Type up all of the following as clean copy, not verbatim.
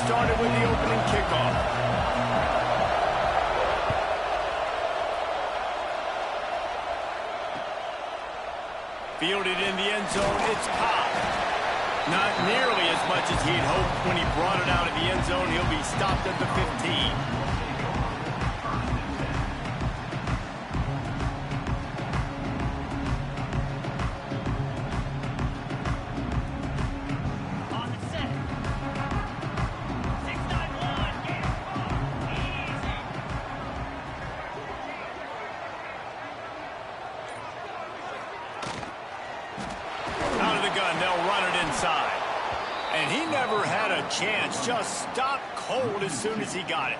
started with the opening kickoff. Fielded in the end zone, it's Cobb. Not nearly as much as he'd hoped when he brought it out of the end zone. He'll be stopped at the 15. And he never had a chance, just stopped cold as soon as he got it.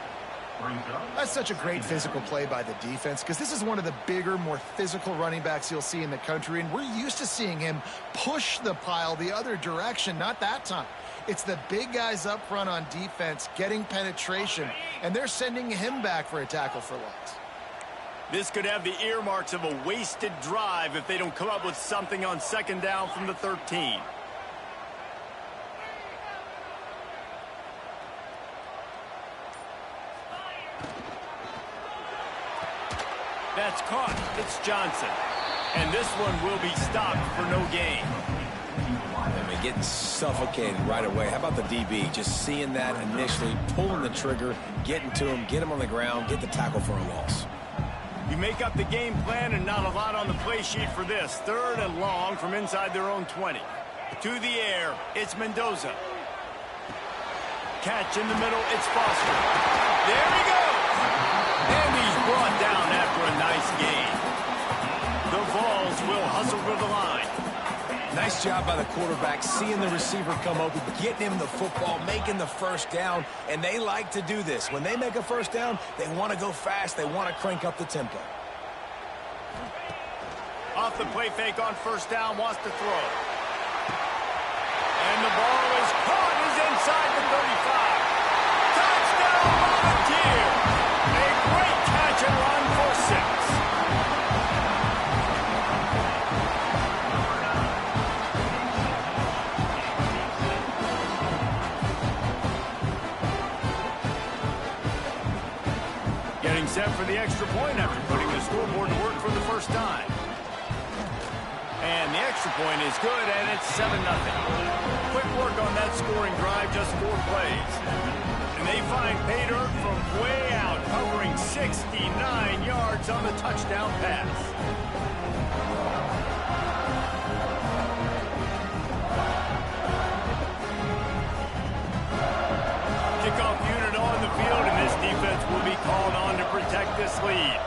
That's such a great physical play by the defense because this is one of the bigger, more physical running backs you'll see in the country, and we're used to seeing him push the pile the other direction, not that time. It's the big guys up front on defense getting penetration, and they're sending him back for a tackle for loss. This could have the earmarks of a wasted drive if they don't come up with something on second down from the 13. That's caught. It's Johnson. And this one will be stopped for no gain. I mean, getting suffocated right away. How about the DB? Just seeing that initially, pulling the trigger, getting to him, get him on the ground, get the tackle for a loss. You make up the game plan and not a lot on the play sheet for this. 3rd and long from inside their own 20. To the air, it's Mendoza. Catch in the middle, it's Foster. There he goes! And he's brought down after a nice gain. The Vols will hustle to the line. Nice job by the quarterback, seeing the receiver come open, getting him the football, making the first down, and they like to do this. When they make a first down, they want to go fast, they want to crank up the tempo. Off the play fake on first down, wants to throw. And the ball is caught, is inside the 35. Touchdown, Volunteer! A great catch and run for 6. Getting set for the extra point after putting the scoreboard to work for the first time. And the extra point is good, and it's 7-0. Quick work on that scoring drive, just 4 plays. And they find pay dirt from way out, covering 69 yards on the touchdown pass. Kickoff unit on the field, and this defense will be called on to protect this lead.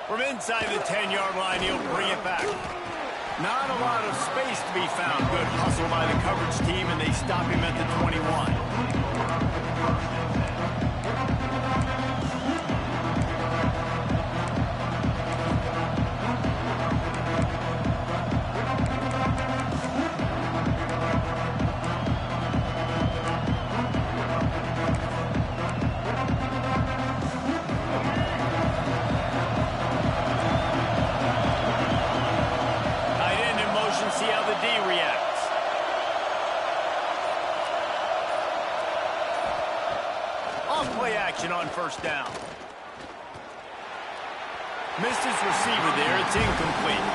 From inside the 10-yard line, he'll bring it back. Not a lot of space to be found. Good hustle by the coverage team, and they stop him at the 21. Play action on first down. Missed his receiver there. It's incomplete.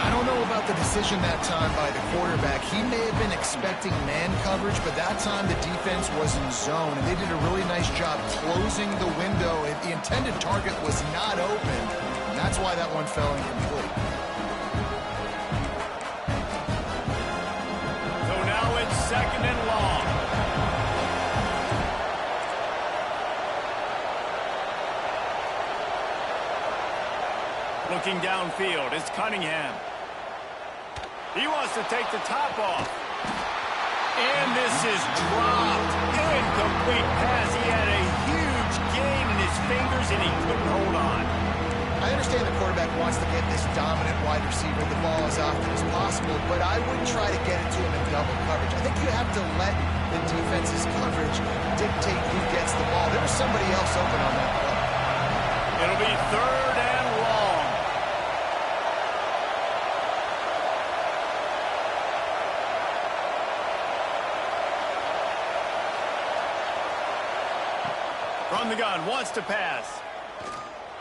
I don't know about the decision that time by the quarterback. He may have been expecting man coverage, but that time the defense was in zone, and they did a really nice job closing the window. The intended target was not open, and that's why that one fell incomplete. So now it's 2nd and long. Looking downfield, it's Cunningham. He wants to take the top off. And this is dropped. Incomplete pass. He had a huge gain in his fingers, and he couldn't hold on. I understand the quarterback wants to get this dominant wide receiver the ball as often as possible, but I wouldn't try to get it to him in double coverage. I think you have to let the defense's coverage dictate who gets the ball. There was somebody else open on that play. It'll be 3rd and long. From the gun, wants to pass.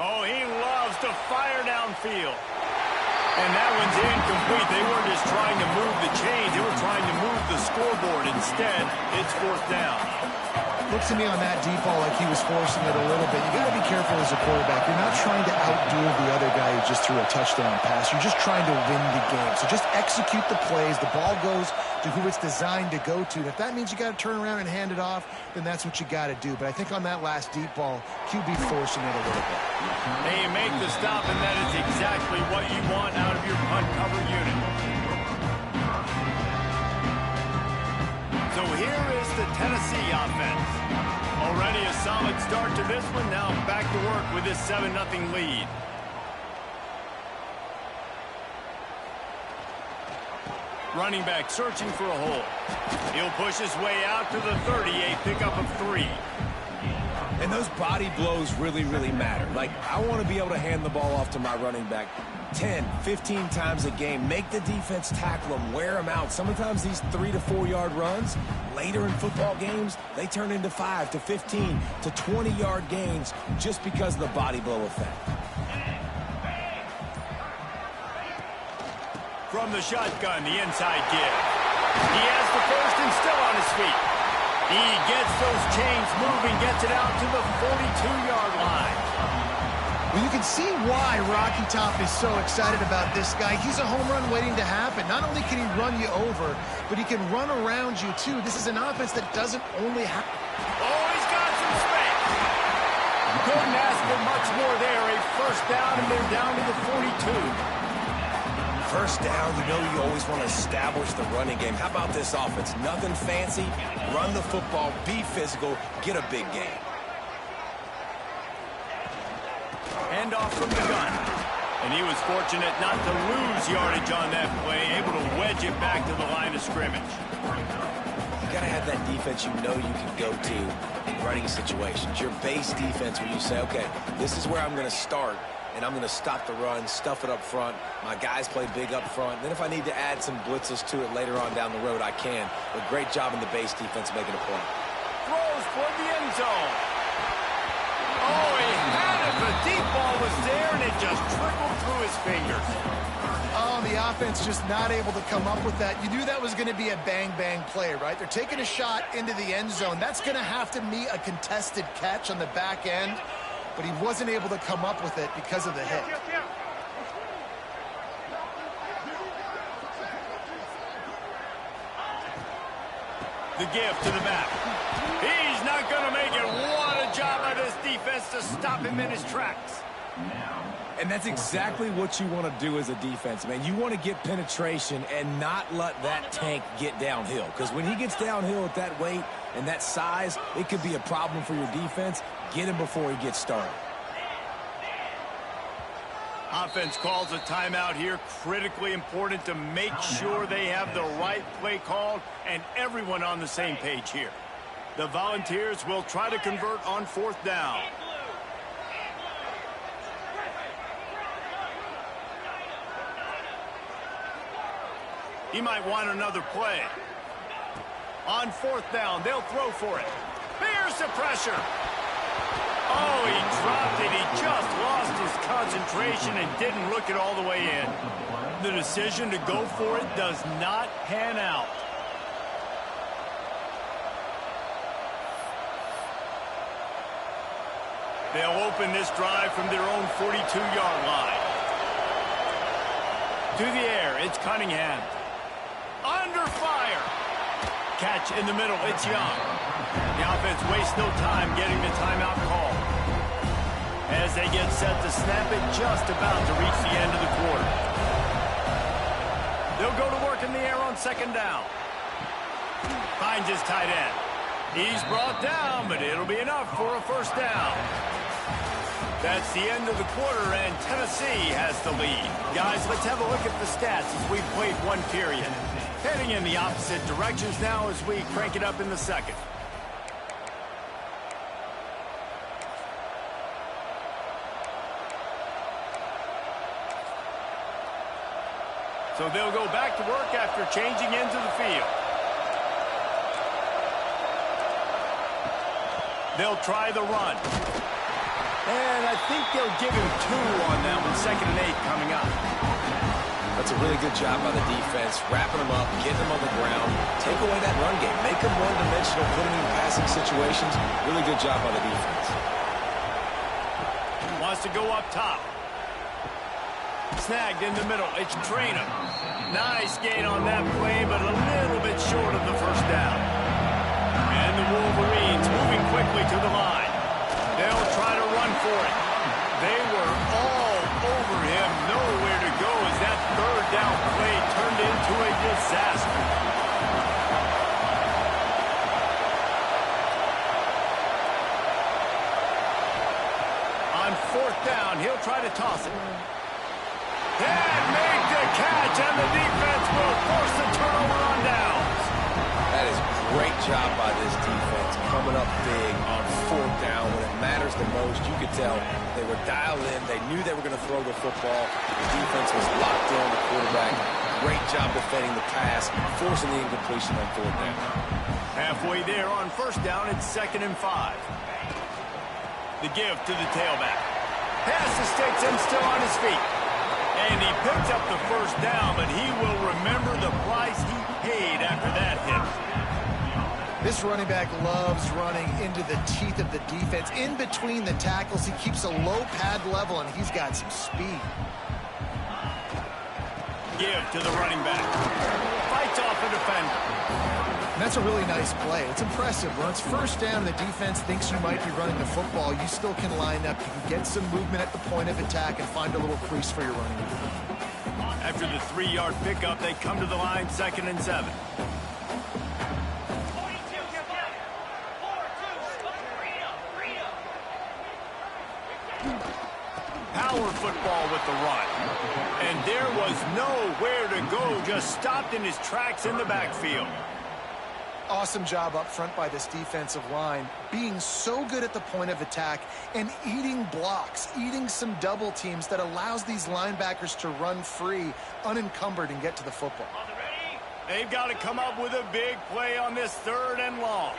Oh, he loves to fire downfield. And that one's incomplete. They weren't just trying to move the chains. They were trying to move the scoreboard. Instead, it's fourth down. Looks to me on that deep ball like he was forcing it a little bit. You got to be careful as a quarterback. You're not trying to outdo the other guy who just threw a touchdown pass. You're just trying to win the game. So just execute the plays. The ball goes to who it's designed to go to. If that means you got to turn around and hand it off, then that's what you got to do. But I think on that last deep ball, QB forcing it a little bit. They make the stop, and that is exactly what you want out of your punt cover unit. So here is the Tennessee offense. Already a solid start to this one. Now back to work with this 7-0 lead. Running back searching for a hole. He'll push his way out to the 30, a pickup of 3. And those body blows really, really matter. Like, I want to be able to hand the ball off to my running back 10, 15 times a game. Make the defense tackle them, wear them out. Sometimes these 3 to 4 yard runs, later in football games, they turn into 5 to 15 to 20 yard gains just because of the body blow effect. From the shotgun, the inside give. He has the first and still on his feet. He gets those chains moving, gets it out to the 42-yard line. Well, you can see why Rocky Top is so excited about this guy. He's a home run waiting to happen. Not only can he run you over, but he can run around you, too. This is an offense that doesn't only have... Oh, he's got some space. Couldn't ask for much more there. A first down, and they're down to the 42. First down, you know you always want to establish the running game. How about this offense? Nothing fancy. Run the football, be physical, get a big game. Handoff from the gun. And he was fortunate not to lose yardage on that play, able to wedge it back to the line of scrimmage. You got to have that defense you know you can go to in running situations. Your base defense where you say, okay, this is where I'm going to start. And I'm going to stop the run, stuff it up front. My guys play big up front. Then if I need to add some blitzes to it later on down the road, I can. But great job in the base defense making a play. Throws for the end zone. Oh, he had it. The deep ball was there, and it just trickled through his fingers. Oh, the offense just not able to come up with that. You knew that was going to be a bang-bang play, right? They're taking a shot into the end zone. That's going to have to be a contested catch on the back end. But he wasn't able to come up with it because of the hit. The give to the back. He's not going to make it. What a job by this defense to stop him in his tracks. And that's exactly what you want to do as a defense, man. You want to get penetration and not let that tank get downhill. Because when he gets downhill at that weight and that size, it could be a problem for your defense. Get him before he gets started. Offense calls a timeout here. Critically important to make sure they have the right play called and everyone on the same page here. The Volunteers will try to convert on fourth down. He might want another play. On fourth down, they'll throw for it. Here's the pressure. Oh, he dropped it. He just lost his concentration and didn't look it all the way in. The decision to go for it does not pan out. They'll open this drive from their own 42-yard line. To the air, it's Cunningham. Under fire. Catch in the middle, it's Young. The offense wastes no time getting the timeout call. As they get set to snap it, just about to reach the end of the quarter. They'll go to work in the air on second down. Finds his tight end. He's brought down, but it'll be enough for a first down. That's the end of the quarter, and Tennessee has the lead. Guys, let's have a look at the stats as we've played one period. Heading in the opposite directions now as we crank it up in the second. So they'll go back to work after changing into the field. They'll try the run. And I think they'll give him 2 on that one. 2nd and 8 coming up. That's a really good job by the defense, wrapping them up, getting them on the ground, take away that run game, make them one-dimensional, put them in passing situations. Really good job by the defense. Wants to go up top. Snagged in the middle. It's Traynor. Nice gain on that play, but a little bit short of the first down. And the Wolverines moving quickly to the line. They'll try to run for it. They were all over him. Nowhere to go as that 3rd down play turned into a disaster. On 4th down, he'll try to toss it. And make the catch, and the defense will force the turnover on downs. That is great job by this defense, coming up big on 4th down when it matters the most. You could tell they were dialed in. They knew they were going to throw the football. The defense was locked in on the quarterback. Great job defending the pass, forcing the incompletion on 4th down. Halfway there on 1st down, it's 2nd and 5. The give to the tailback. Passes takes him still on his feet. And he picks up the 1st down, but he will remember the price he paid after that hit. This running back loves running into the teeth of the defense. In between the tackles, he keeps a low pad level, and he's got some speed. Give to the running back. Fights off a defender. And that's a really nice play. It's impressive. When it's 1st down and the defense thinks you might be running the football, you still can line up. You can get some movement at the point of attack and find a little crease for your running back. After the 3-yard pickup, they come to the line, 2nd and 7. Power football with the run. And there was nowhere to go, just stopped in his tracks in the backfield. Awesome job up front by this defensive line, being so good at the point of attack and eating blocks, eating some double teams that allows these linebackers to run free, unencumbered, and get to the football. They've got to come up with a big play on this 3rd and long.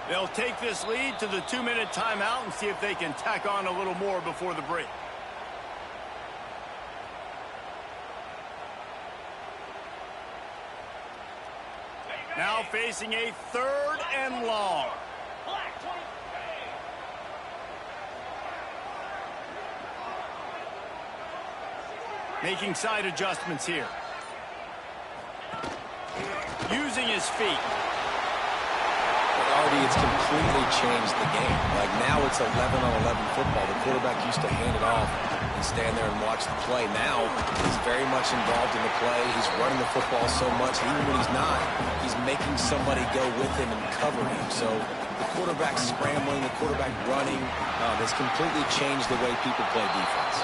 They'll take this lead to the 2-minute timeout and see if they can tack on a little more before the break. Now facing a 3rd and long. Making side adjustments here. Using his feet. Already, it's completely changed the game. Like now it's 11-on-11 football. The quarterback used to hand it off and stand there and watch the play. Now he's very much involved in the play. He's running the football so much. Even when he's not, he's making somebody go with him and cover him. So the quarterback scrambling, the quarterback running has completely changed the way people play defense.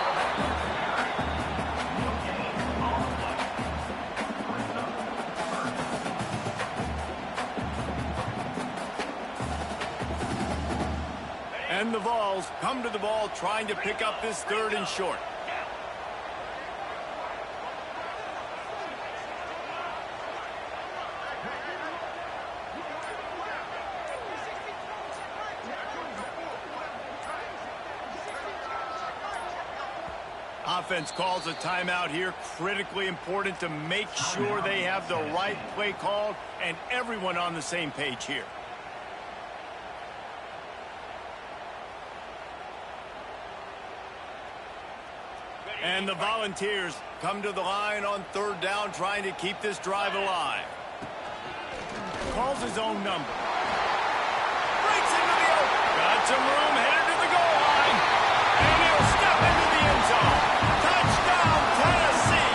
And the Vols come to the ball trying to pick up this 3rd and short. Offense calls a timeout here. Critically important to make sure they have the right play called and everyone on the same page here. And the Volunteers come to the line on 3rd down, trying to keep this drive alive. Calls his own number. Breaks into the open. Got some room, headed to the goal line. And he'll step into the end zone. Touchdown, Tennessee.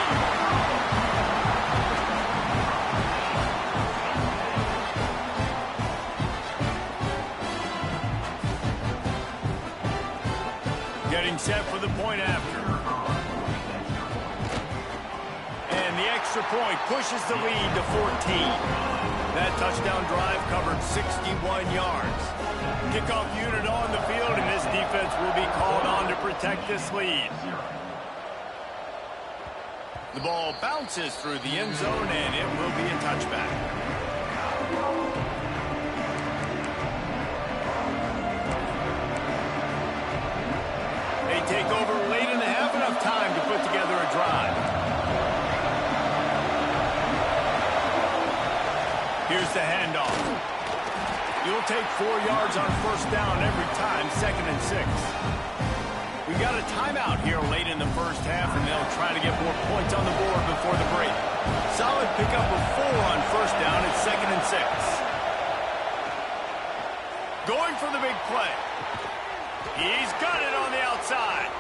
Getting set for the point after. And the extra point pushes the lead to 14. That touchdown drive covered 61 yards. Kickoff unit on the field, and this defense will be called on to protect this lead. The ball bounces through the end zone, and it will be a touchback. time to put together a drive. Here's the handoff. You'll take 4 yards on first down every time, 2nd and 6. We've got a timeout here late in the first half, and they'll try to get more points on the board before the break. Solid pickup of 4 on first down at 2nd and 6. Going for the big play. He's got it on the outside.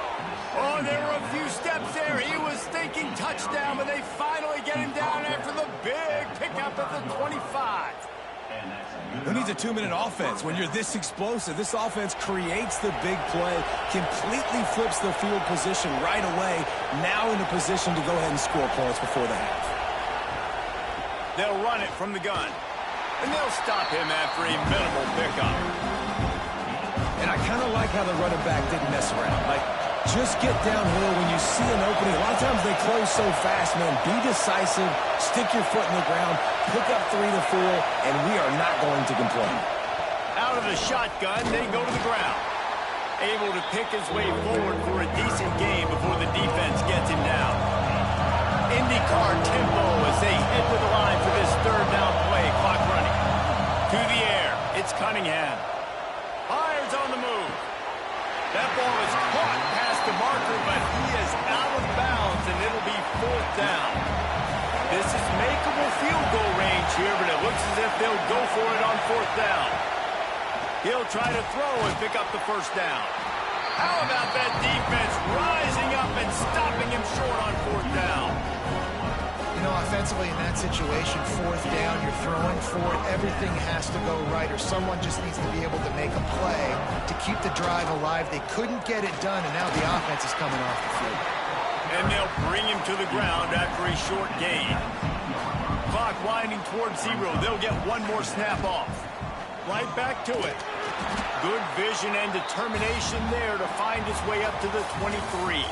Oh, there were a few steps there. He was thinking touchdown, but they finally get him down after the big pickup at the 25. Who needs a 2-minute offense? When you're this explosive, this offense creates the big play, completely flips the field position right away, now in a position to go ahead and score points before the half. They'll run it from the gun, and they'll stop him after a minimal pickup. And I kind of like how the running back didn't mess around. Like, just get downhill when you see an opening. A lot of times they close so fast, man. Be decisive, stick your foot in the ground, pick up 3 to 4, and we are not going to complain. Out of the shotgun, they go to the ground. Able to pick his way forward for a decent gain before the defense gets him down. IndyCar tempo as they head to the line for this 3rd down play. Clock running. To the air. It's Cunningham. Fires on the move. That ball is caught past the marker, but he is out of bounds, and it'll be 4th down. This is makeable field goal range here, but it looks as if they'll go for it on 4th down. He'll try to throw and pick up the 1st down. How about that defense rising up and stopping him short on 4th down? You know, offensively in that situation, 4th down, you're throwing for it, everything has to go right, or someone just needs to be able to make a play to keep the drive alive. They couldn't get it done, and now the offense is coming off the field. And they'll bring him to the ground after a short gain. Clock winding towards 0. They'll get one more snap off. Right back to it. Good vision and determination there to find his way up to the 23.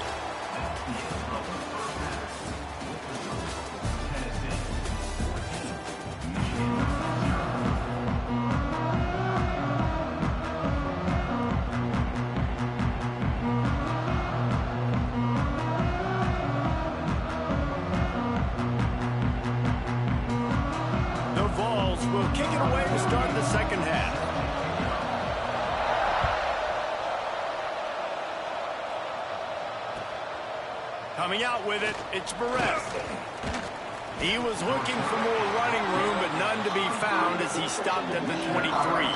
Will kick it away to start the 2nd half. Coming out with it, it's Barrett. He was looking for more running room, but none to be found as he stopped at the 23.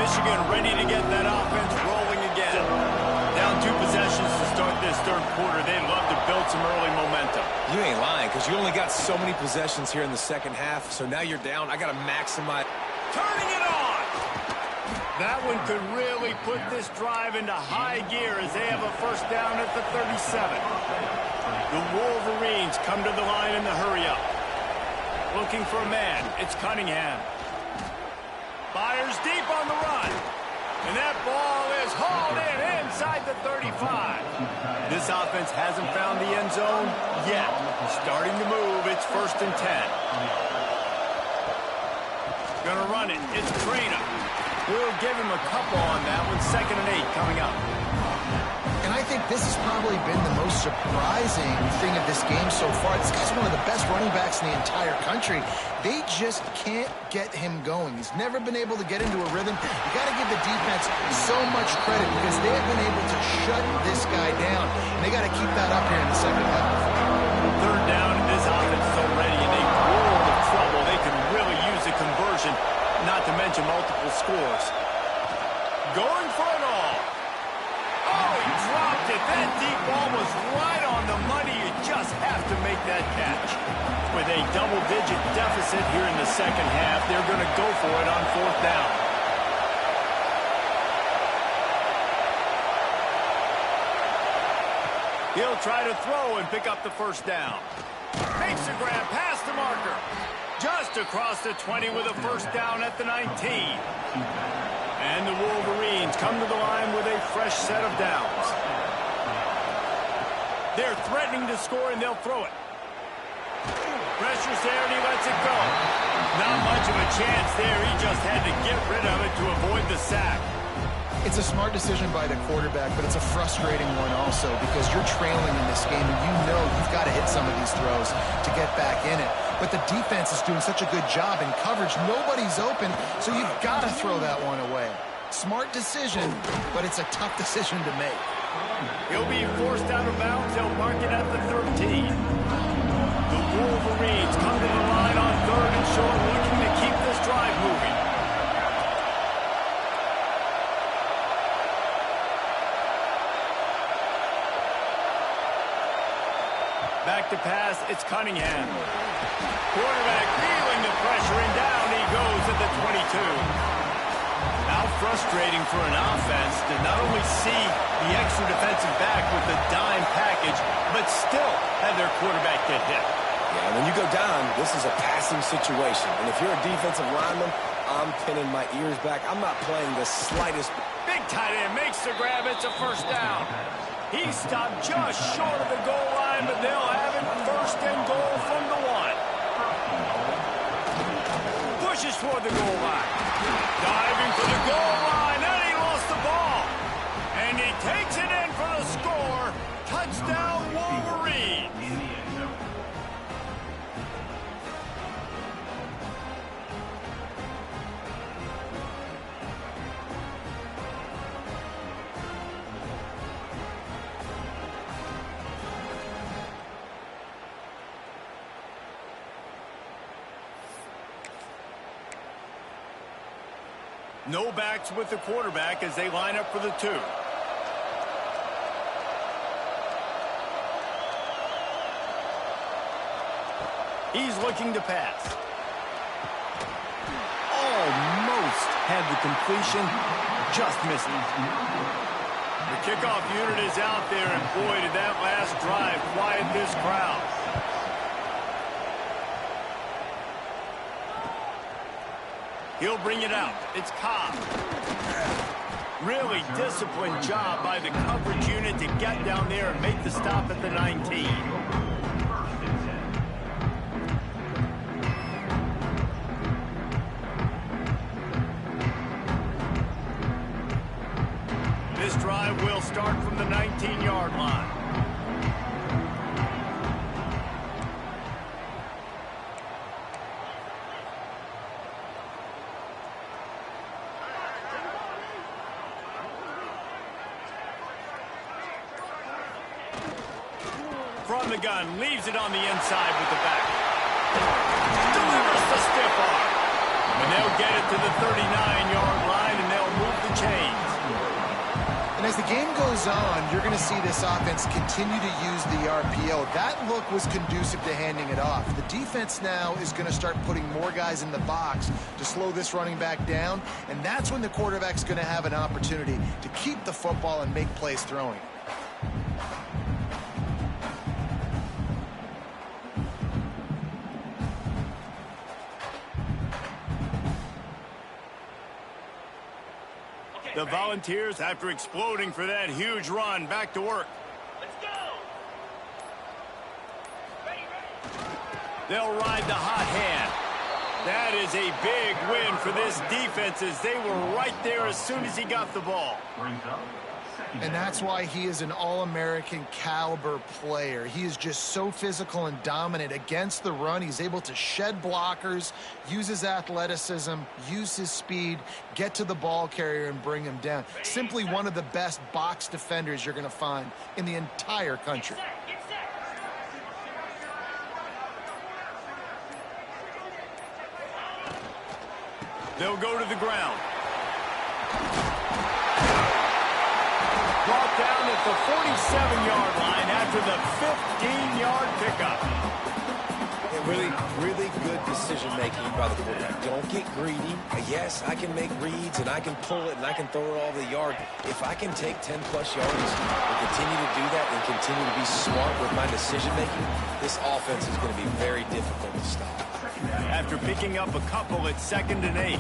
Michigan ready to get that offense rolling again. Down 2 possessions to start this 3rd quarter. They'd love to build some early momentum. You ain't lying, because you only got so many possessions here in the 2nd half, so now you're down. I got to maximize. Turning it on! That one could really put this drive into high gear as they have a 1st down at the 37. The Wolverines come to the line in the hurry-up. Looking for a man. It's Cunningham. Fires deep on the run. And that ball is hauled in inside the 35. This offense hasn't found the end zone yet. Starting to move. It's 1st and 10. Gonna run it. It's Trina. We'll give him a couple on that one. 2nd and 8 coming up. And I think this has probably been the most surprising thing of this game so far. This guy's one of the best running backs in the entire country. They just can't get him going. He's never been able to get into a rhythm. You got to give the defense so much credit because they have been able to shut this guy down. And they got to keep that up here in the 2nd half. 3rd down, and this offense is already in a world of trouble. They can really use a conversion, not to mention multiple scores. Going for it all. Oh, he dropped it. That deep ball was right on the money. You just have to make that catch. With a double-digit deficit here in the 2nd half, they're going to go for it on 4th down. He'll try to throw and pick up the 1st down. Makes a grab past the marker. Just across the 20 with a 1st down at the 19. And the Wolverines come to the line with a fresh set of downs. They're threatening to score, and they'll throw it. Pressure's there, and he lets it go. Not much of a chance there. He just had to get rid of it to avoid the sack. It's a smart decision by the quarterback, but it's a frustrating one also because you're trailing in this game and you know you've got to hit some of these throws to get back in it. But the defense is doing such a good job in coverage. Nobody's open, so you've got to throw that one away. Smart decision, but it's a tough decision to make. He'll be forced out of bounds. They'll mark it at the 13. The Wolverines come to the line on 3rd and short, looking to keep this drive moving. Back to pass, it's Cunningham. Quarterback feeling the pressure, and down he goes at the 22. How frustrating for an offense to not only see the extra defensive back with the dime package, but still have their quarterback get hit. Yeah, when you go down, this is a passing situation. And if you're a defensive lineman, I'm pinning my ears back. I'm not playing the slightest. Big tight end makes the grab. It's a first down. He stopped just short of the goal line, but they'll have it 1st and goal from the 1. Pushes toward the goal line. Diving for the goal line, and he lost the ball. And he takes it in for the score. Touchdown, Wolverines. No backs with the quarterback as they line up for the 2. He's looking to pass. Almost had the completion, just missing. The kickoff unit is out there, and boy, did that last drive quiet this crowd. He'll bring it out. It's Cobb. Really disciplined job by the coverage unit to get down there and make the stop at the 19. This drive will start from the 19-yard line. From the gun, leaves it on the inside with the back. Delivers the stiff arm. And they'll get it to the 39-yard line, and they'll move the chains. And as the game goes on, you're going to see this offense continue to use the RPO. That look was conducive to handing it off. The defense now is going to start putting more guys in the box to slow this running back down, and that's when the quarterback's going to have an opportunity to keep the football and make plays throwing. The Volunteers, after exploding for that huge run, back to work. Let's go. Ready. They'll ride the hot hand. That is a big win for this defense as they were right there as soon as he got the ball. And that's why he is an All-American caliber player. He is just so physical and dominant against the run. He's able to shed blockers, use his athleticism, use his speed, get to the ball carrier and bring him down. Simply one of the best box defenders you're going to find in the entire country. They'll go to the ground. Brought down at the 47-yard line after the 15-yard pickup. Really good decision-making by the quarterback. Don't get greedy. Yes, I can make reads, and I can pull it, and I can throw it all the yard. If I can take 10-plus yards and continue to do that and continue to be smart with my decision-making, this offense is going to be very difficult to stop. After picking up a couple at 2nd and 8.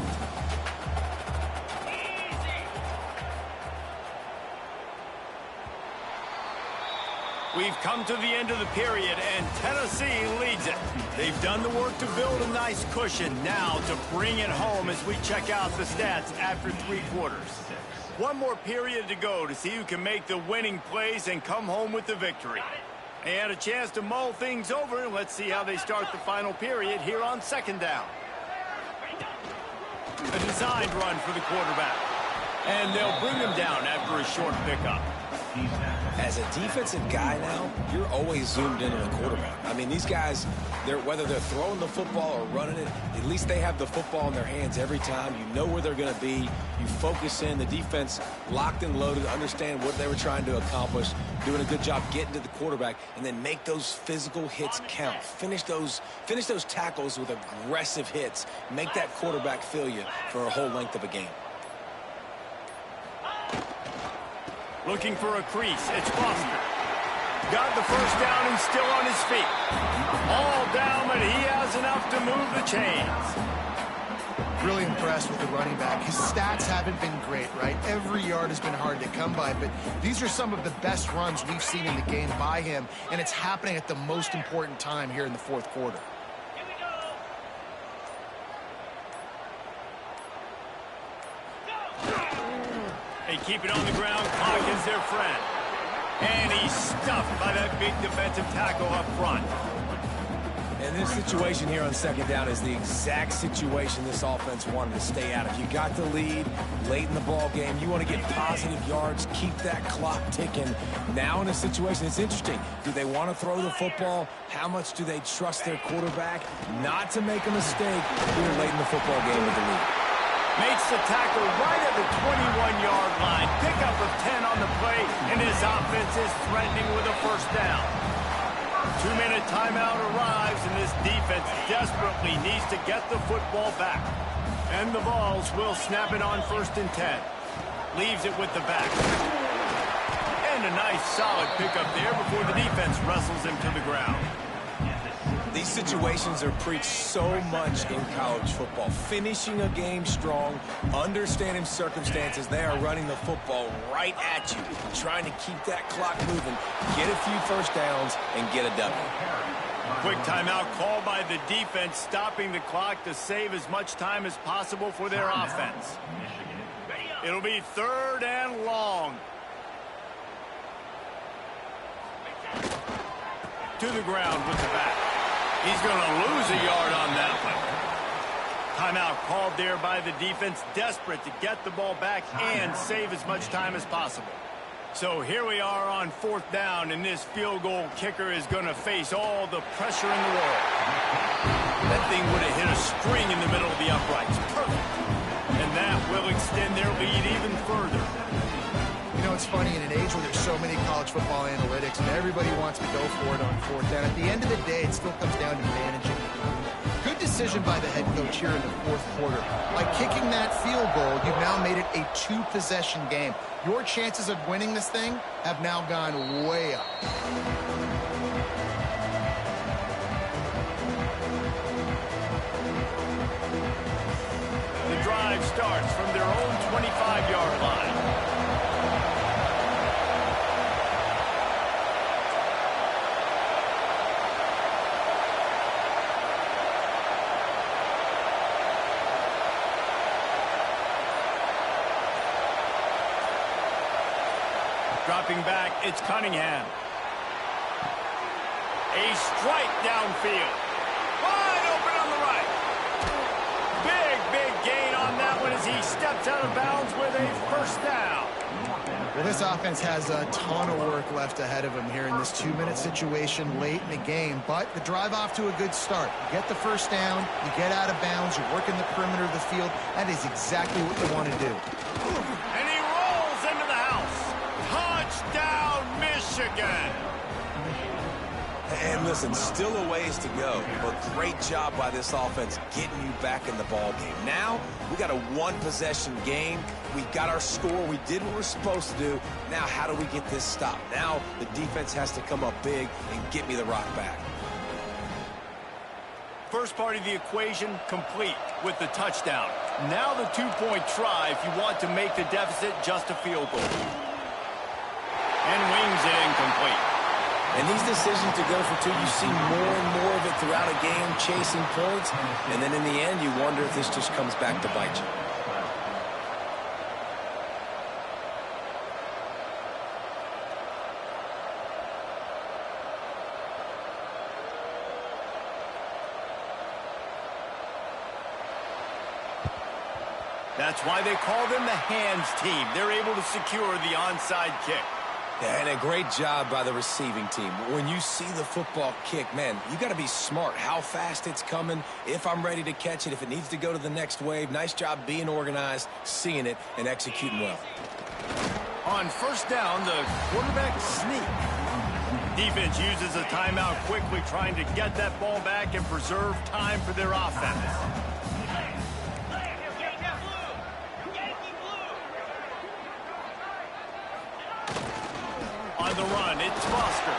We've come to the end of the period, and Tennessee leads it. They've done the work to build a nice cushion. Now to bring it home as we check out the stats after 3 quarters. One more period to go to see who can make the winning plays and come home with the victory. They had a chance to mull things over. Let's see how they start the final period here on 2nd down. A designed run for the quarterback. And they'll bring him down after a short pickup. As a defensive guy now, you're always zoomed in on the quarterback. I mean, these guys, whether they're throwing the football or running it, at least they have the football in their hands every time. You know where they're going to be. You focus in. The defense locked and loaded, understand what they were trying to accomplish, doing a good job getting to the quarterback, and then make those physical hits count. Finish those tackles with aggressive hits. Make that quarterback feel you for a whole length of a game. Looking for a crease. It's Foster. Got the first down and still on his feet. All down, but he has enough to move the chains. Really impressed with the running back. His stats haven't been great, right? Every yard has been hard to come by, but these are some of the best runs we've seen in the game by him, and it's happening at the most important time here in the 4th quarter. They keep it on the ground. Clock is their friend. And he's stuffed by that big defensive tackle up front. And this situation here on 2nd down is the exact situation this offense wanted to stay out of. You got the lead late in the ball game. You want to get positive yards, keep that clock ticking. Now in a situation, it's interesting. Do they want to throw the football? How much do they trust their quarterback not to make a mistake here late in the football game with the lead? Makes the tackle right at the 21-yard line. Pickup of 10 on the play, and his offense is threatening with a first down. 2-minute timeout arrives, and this defense desperately needs to get the football back. And the Vols will snap it on 1st and 10. Leaves it with the back. And a nice solid pickup there before the defense wrestles him to the ground. These situations are preached so much in college football. Finishing a game strong, understanding circumstances. They are running the football right at you, trying to keep that clock moving, get a few first downs, and get a W. Quick timeout called by the defense, stopping the clock to save as much time as possible for their offense. It'll be 3rd and long. To the ground with the back. He's going to lose a yard on that one. Timeout called there by the defense, desperate to get the ball back and save as much time as possible. So here we are on 4th down, and this field goal kicker is going to face all the pressure in the world. That thing would have hit a string in the middle of the uprights. Perfect. And that will extend their lead even further. You know, it's funny, in an age where there's so many college football analytics and everybody wants to go for it on 4th down, at the end of the day, it still comes down to managing. Good decision by the head coach here in the 4th quarter. By kicking that field goal, you've now made it a 2-possession game. Your chances of winning this thing have now gone way up. The drive starts from their own 25-yard line. Dropping back, it's Cunningham. A strike downfield. Wide open on the right. Big gain on that one as he steps out of bounds with a first down. Well, this offense has a ton of work left ahead of them here in this 2-minute situation late in the game, but the drive off to a good start. You get the first down, you get out of bounds, you work in the perimeter of the field. That is exactly what you want to do. And he rolls into the house. Touchdown, Michigan. And listen, still a ways to go, but great job by this offense getting you back in the ball game. Now, we got a 1-possession game. We got our score. We did what we're supposed to do. Now, how do we get this stopped? Now, the defense has to come up big and get me the rock back. First part of the equation complete with the touchdown. Now the 2-point try if you want to make the deficit just a field goal. And wings it incomplete. And these decisions to go for two, you see more and more of it throughout a game, chasing points. And then in the end, you wonder if this just comes back to bite you. That's why they call them the hands team. They're able to secure the onside kick. Yeah, and a great job by the receiving team. When you see the football kick, man, you got to be smart. How fast it's coming, if I'm ready to catch it, if it needs to go to the next wave. Nice job being organized, seeing it, and executing well. On first down, the quarterback sneak. Defense uses a timeout quickly, trying to get that ball back and preserve time for their offense. On the run, it's Foster.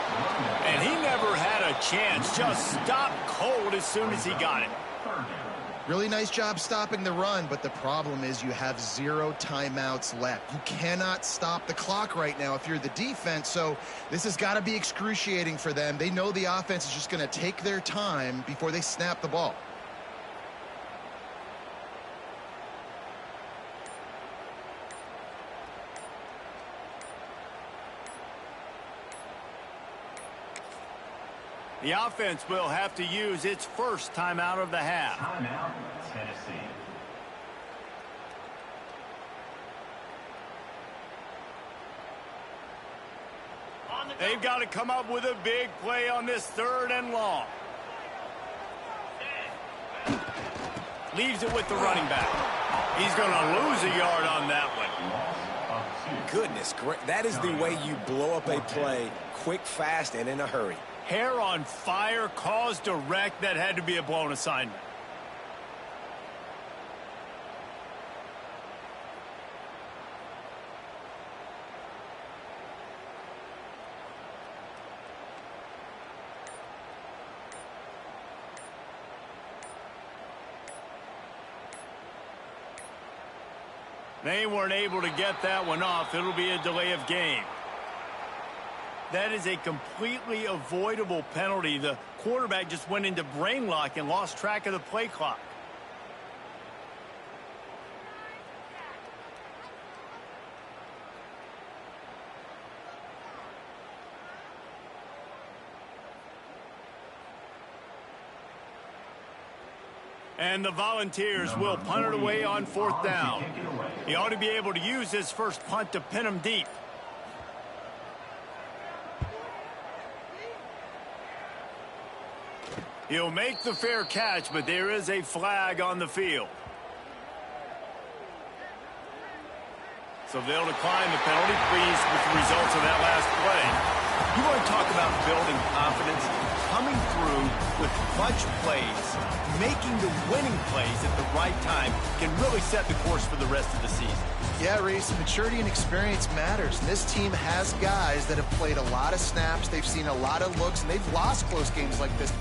And he never had a chance. Just stopped cold as soon as he got it. Really nice job stopping the run, but the problem is you have 0 timeouts left. You cannot stop the clock right now if you're the defense, so this has got to be excruciating for them. They know the offense is just going to take their time before they snap the ball. The offense will have to use its first timeout of the half. Timeout, Tennessee. They've got to come up with a big play on this 3rd and long. Leaves it with the running back. He's going to lose a yard on that one. Goodness, great. That is the way you blow up a play, quick, fast, and in a hurry. Hair on fire, caused a wreck. That had to be a blown assignment. They weren't able to get that one off. It'll be a delay of game. That is a completely avoidable penalty. The quarterback just went into brain lock and lost track of the play clock. And the Volunteers will punt it away on 4th down. He ought to be able to use his first punt to pin him deep. He'll make the fair catch, but there is a flag on the field. So they'll decline the penalty. Pleased with the results of that last play. You want to talk about building confidence? Coming through with clutch plays, making the winning plays at the right time can really set the course for the rest of the season. Yeah, Reese, maturity and experience matters. And this team has guys that have played a lot of snaps. They've seen a lot of looks, and they've lost close games like this.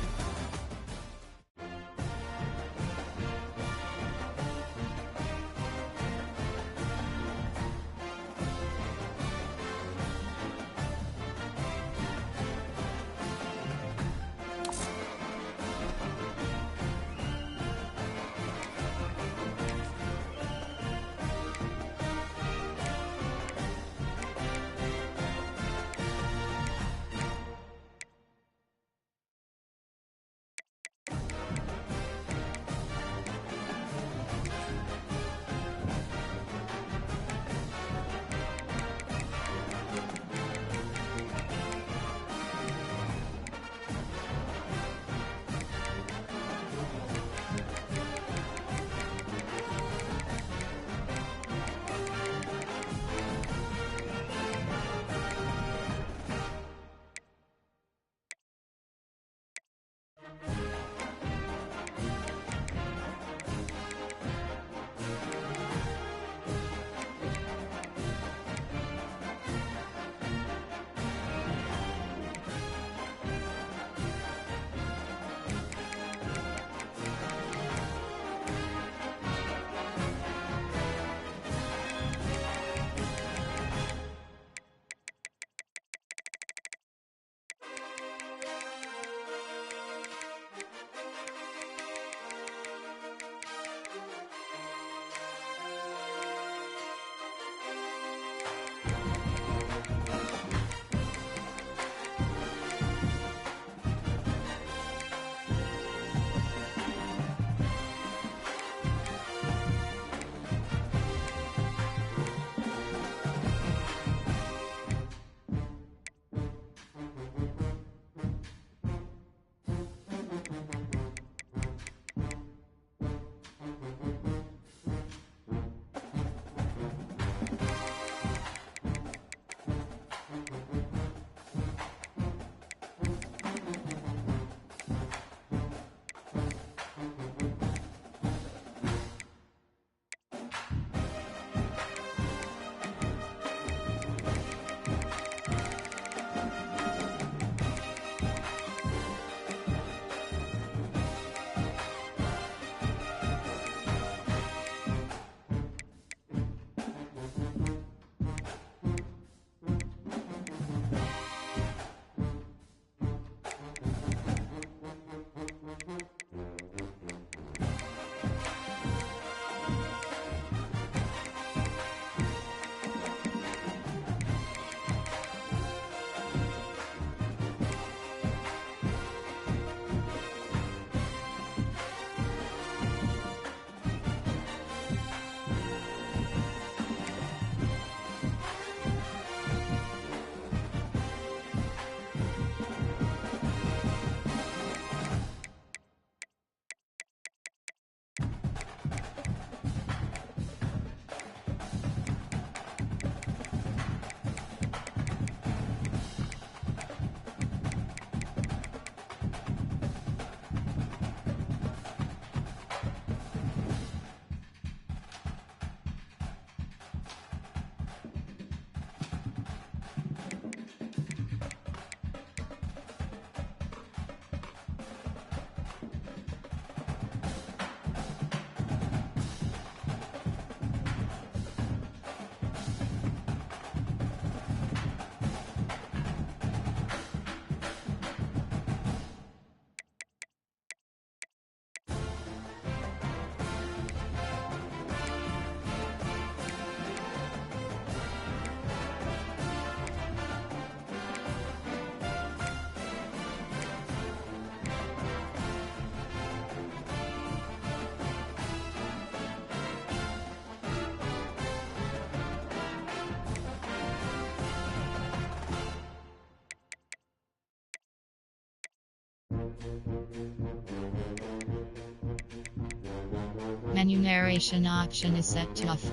Menu narration option is set to off.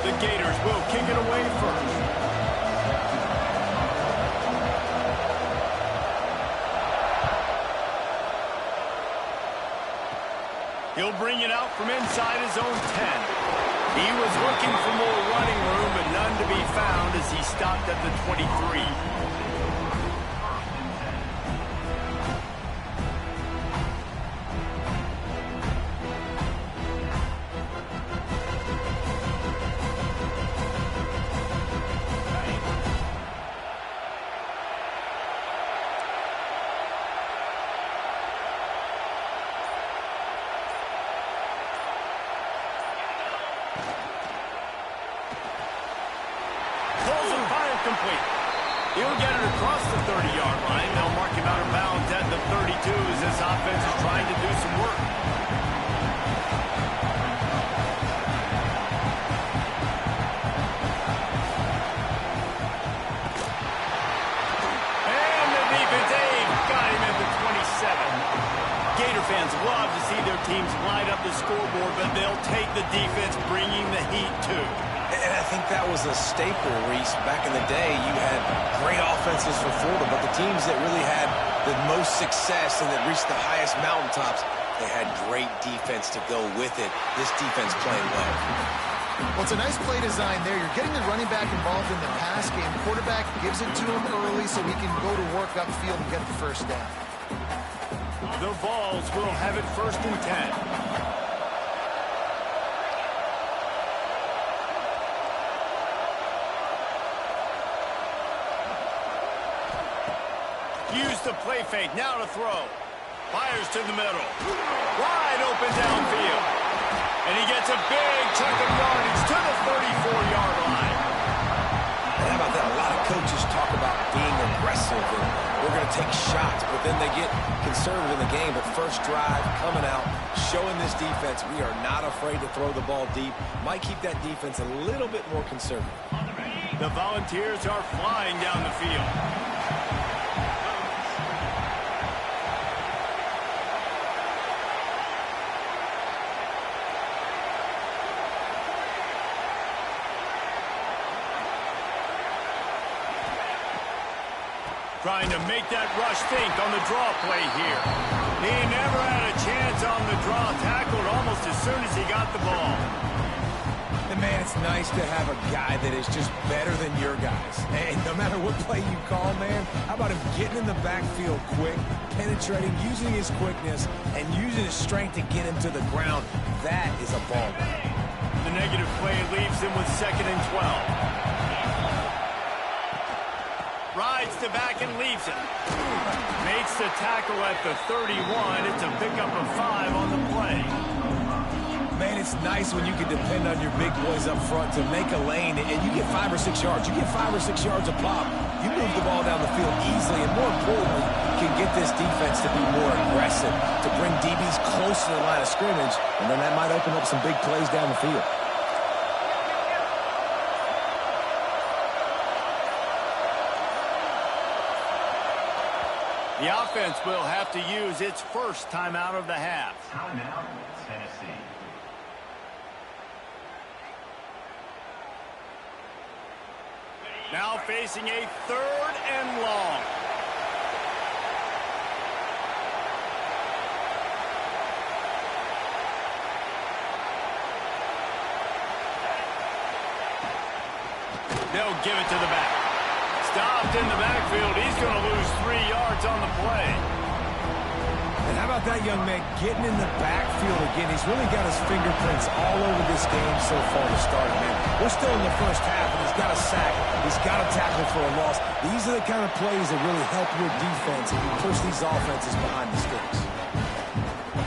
The Gators will kick it away first. He'll bring it out from inside his own 10. He was looking for more running room, but none to be found as he stopped at the 23. Complete. He'll get it across the 30-yard line. They'll mark him out of bounds at the 32 as this offense is trying to do some work. And the defense aid got him at the 27. Gator fans love to see their teams light up the scoreboard, but they'll take the defense bringing the heat too. And I think that was a staple, Reese. Back in the day, you had great offenses for Florida, but the teams that really had the most success and that reached the highest mountaintops, they had great defense to go with it. This defense playing well. Well, it's a nice play design there. You're getting the running back involved in the pass game. Quarterback gives it to him early so he can go to work upfield and get the first down. The Vols will have it 1st and 10. Use the play fake, now to throw. Fires to the middle. Wide open downfield. And he gets a big chunk of yardage to the 34-yard line. And how about that? A lot of coaches talk about being aggressive and we're going to take shots, but then they get conservative in the game. But first drive, coming out, showing this defense we are not afraid to throw the ball deep. Might keep that defense a little bit more conservative. The Volunteers are flying down the field. Trying to make that rush think on the draw play here. He never had a chance on the draw. Tackled almost as soon as he got the ball. And, man, it's nice to have a guy that is just better than your guys. And no matter what play you call, man, how about him getting in the backfield quick, penetrating, using his quickness, and using his strength to get him to the ground. That is a ball. The negative play leaves him with 2nd and 12. Rides to back and leaves it. Makes the tackle at the 31. It's a pickup of 5 on the play. Man, it's nice when you can depend on your big boys up front to make a lane, and you get 5 or 6 yards. You get 5 or 6 yards a pop. You move the ball down the field easily, and more importantly, can get this defense to be more aggressive, to bring DBs close to the line of scrimmage, and then that might open up some big plays down the field. The offense will have to use its first timeout of the half. Timeout, Tennessee. Now facing a 3rd and long. They'll give it to the back. Stopped in the backfield. He's going to lose 3 yards on the play. And how about that young man getting in the backfield again? He's really got his fingerprints all over this game so far to start, man. We're still in the first half, and he's got a sack. He's got a tackle for a loss. These are the kind of plays that really help your defense and you push these offenses behind the sticks.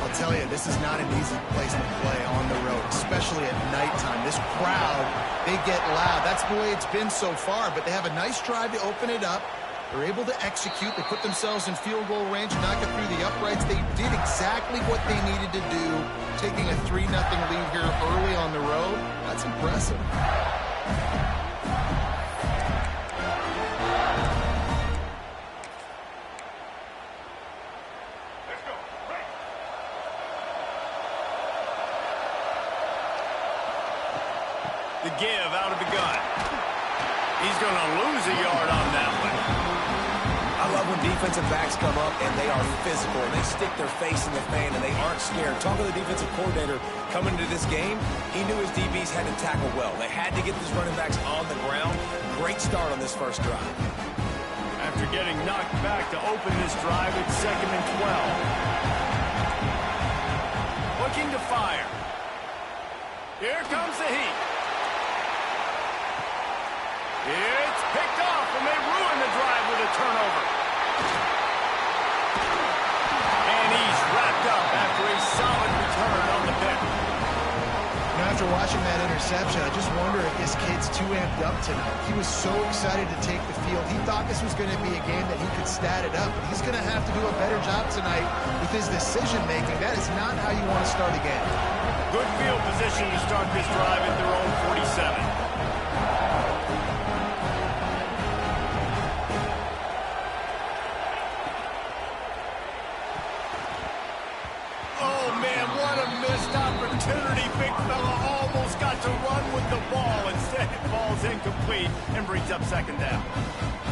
I'll tell you, this is not an easy place to play on the road, especially at nighttime. This crowd, they get loud. That's the way it's been so far, but they have a nice drive to open it up. They're able to execute. They put themselves in field goal range, knock it through the uprights. They did exactly what they needed to do, taking a 3-0 lead here early on the road. That's impressive. The give out of the gun. He's going to lose a yard on that one. I love when defensive backs come up and they are physical. They stick their face in the fan and they aren't scared. Talking to the defensive coordinator coming into this game, he knew his DBs had to tackle well. They had to get these running backs on the ground. Great start on this first drive. After getting knocked back to open this drive, it's 2nd and 12. Looking to fire. Here comes the heat. It's picked off, and they ruin the drive with a turnover. And he's wrapped up after a solid return on the pick. After watching that interception, I just wonder if this kid's too amped up tonight. He was so excited to take the field. He thought this was going to be a game that he could stat it up, but he's going to have to do a better job tonight with his decision-making. That is not how you want to start a game. Good field position to start this drive at their own 47. Opportunity. Big fella almost got to run with the ball. Instead, it falls incomplete and brings up 2nd down.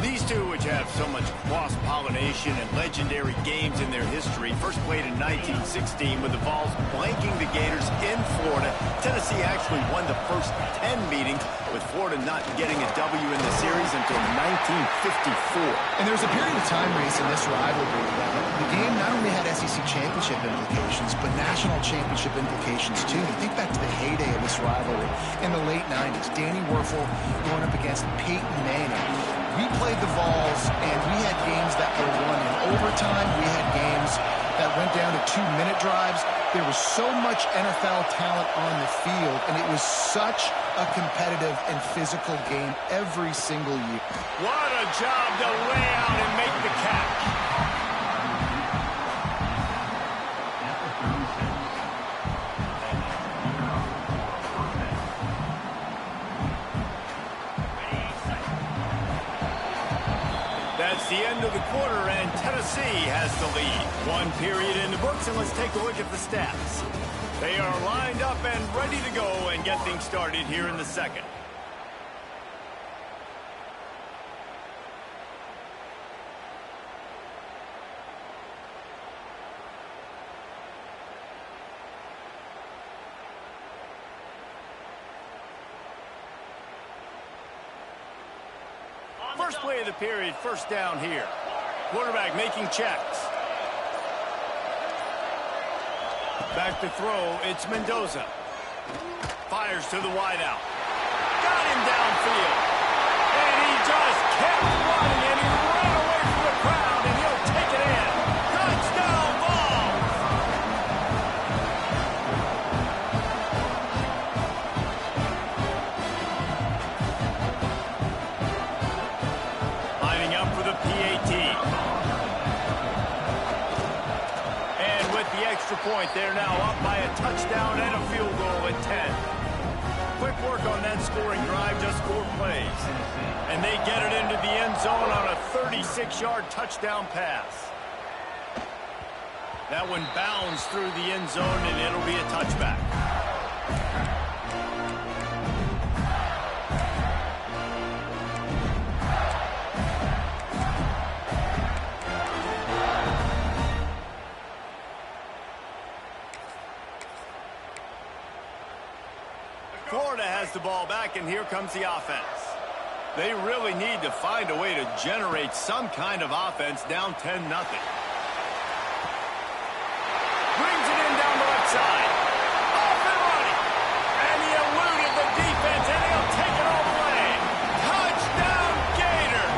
These two, which have so much cross-pollination and legendary games in their history, first played in 1916 with the Vols blanking the Gators in Florida. Tennessee actually won the first 10 meetings, with Florida not getting a W in the series until 1954. And there was a period of time, Reese, in this rivalry that the game not only had SEC championship implications, but national championship implications too. You think back to the heyday of this rivalry in the late 90s. Danny Werfel going up against Peyton Manning. We played the Vols, and we had games that were won in overtime. We had games that went down to 2-minute drives. There was so much NFL talent on the field, and it was such a competitive and physical game every single year. What a job to lay out and make the catch. That's the end of the quarter, and Tennessee has the lead. 1 period in the books, and let's take a look at the stats. They are lined up and ready to go and get things started here in the 2nd. First play of the period, first down here. Quarterback making checks. Back to throw, it's Mendoza. Fires to the wideout. Got him downfield. And he just kept running, and he ran away from the crowd, and he'll take it in. Touchdown, Vols! Lining up for the PAT. And with the extra point, they're now up by a touchdown and a field goal at 10. Quick work on that scoring drive, just 4 plays. And they get it into the end zone on a 36-yard touchdown pass. That one bounds through the end zone, and it'll be a touchback. Florida has the ball back, and here comes the offense. They really need to find a way to generate some kind of offense down 10-0. Brings it in down the left side. Off and running. And he eluded the defense, and he'll take it all the way. Touchdown, Gator!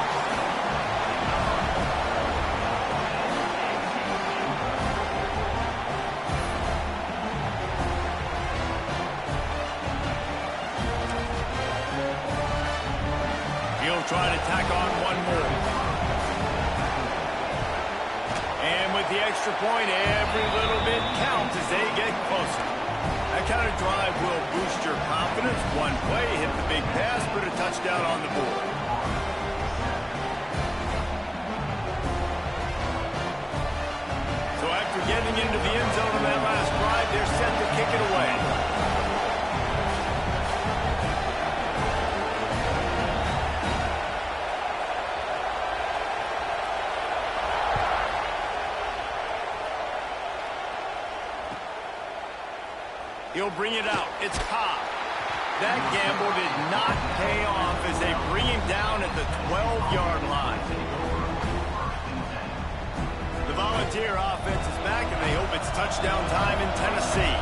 He'll try to tack on one more. And with the extra point, every little bit counts as they get closer. That kind of drive will boost your confidence. One play, hit the big pass, put a touchdown on the board. So after getting into the end zone on that last drive, they're set to kick it away. He'll bring it out. It's Cobb. That gamble did not pay off as they bring him down at the 12-yard line. The Volunteer offense is back, and they hope it's touchdown time in Tennessee.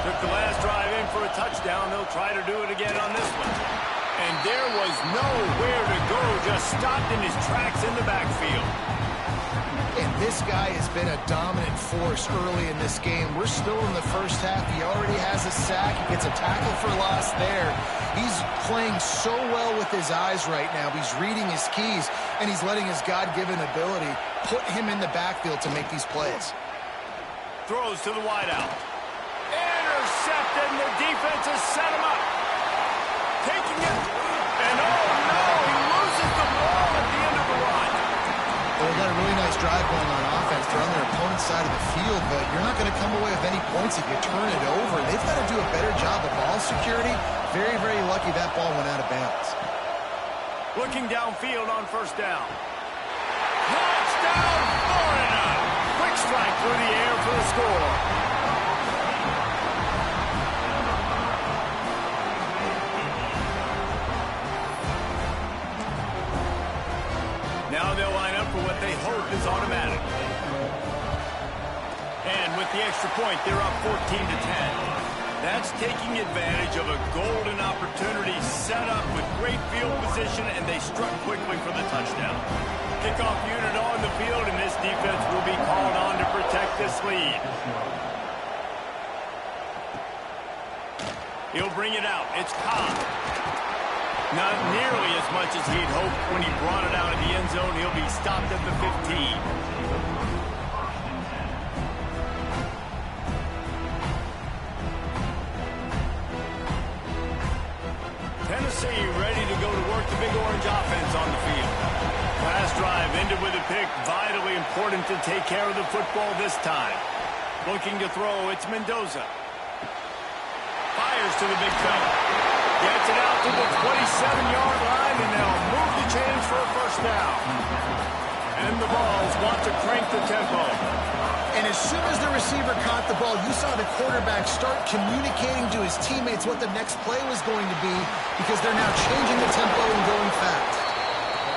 Took the last drive in for a touchdown. They'll try to do it again on this one. And there was nowhere to go, just stopped in his tracks in the backfield. And this guy has been a dominant force early in this game. We're still in the first half. He already has a sack. He gets a tackle for loss there. He's playing so well with his eyes right now. He's reading his keys, and he's letting his God-given ability put him in the backfield to make these plays. Throws to the wideout. Intercepted, and the defense has set him up. Taking it, and oh no, he loses the ball at the end of the run. Well, they got a really nice drive going on offense. They're on their opponent's side of the field, but you're not going to come away with any points if you turn it over. They've got to do a better job of ball security. Very, very lucky that ball went out of bounds. Looking downfield on first down. Touchdown, Florida! Quick strike through the air for the score. Now they'll line up for what they hope is automatic. And with the extra point, they're up 14-10. That's taking advantage of a golden opportunity set up with great field position, and they struck quickly for the touchdown. Kickoff unit on the field, and this defense will be called on to protect this lead. He'll bring it out. It's Cobb. Not nearly as much as he'd hoped when he brought it out of the end zone. He'll be stopped at the 15. Tennessee ready to go to work the Big Orange offense on the field. Last drive ended with a pick. Vitally important to take care of the football this time. Looking to throw, it's Mendoza. Fires to the big fella. Gets it out to the 27-yard line, and they'll move the chains for a first down. And the Vols want to crank the tempo. And as soon as the receiver caught the ball, you saw the quarterback start communicating to his teammates what the next play was going to be, because they're now changing the tempo and going fast.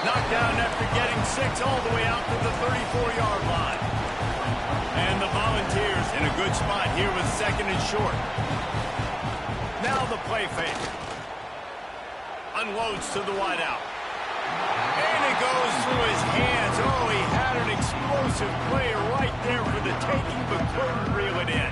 Knocked down after getting 6 all the way out to the 34-yard line. And the Volunteers in a good spot here with second and short. Now the play fake. Unloads to the wideout. And it goes through his hands. Oh, he had an explosive play right there for the taking, but couldn't reel it in.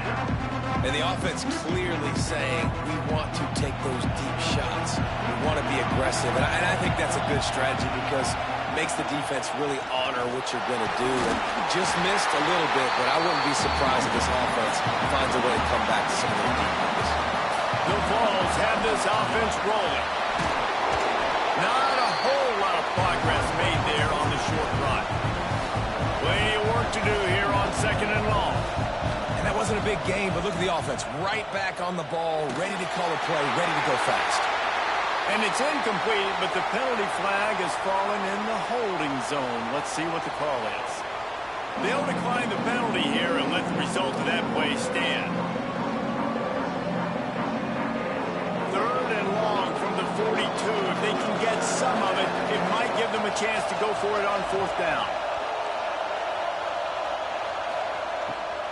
And the offense clearly saying, we want to take those deep shots. We want to be aggressive. And I think that's a good strategy because it makes the defense really honor what you're going to do. And just missed a little bit, but I wouldn't be surprised if this offense finds a way to come back to some of their deep numbers. The Vols have this offense rolling. Not a whole lot of progress made there on the short run. Plenty of work to do here on second and long. And that wasn't a big game, but look at the offense. Right back on the ball, ready to call a play, ready to go fast. And it's incomplete, but the penalty flag has fallen in the holding zone. Let's see what the call is. They'll decline the penalty here and let the result of that play stand. Third and long from the 42. If they can get some of it, it might give them a chance to go for it on fourth down.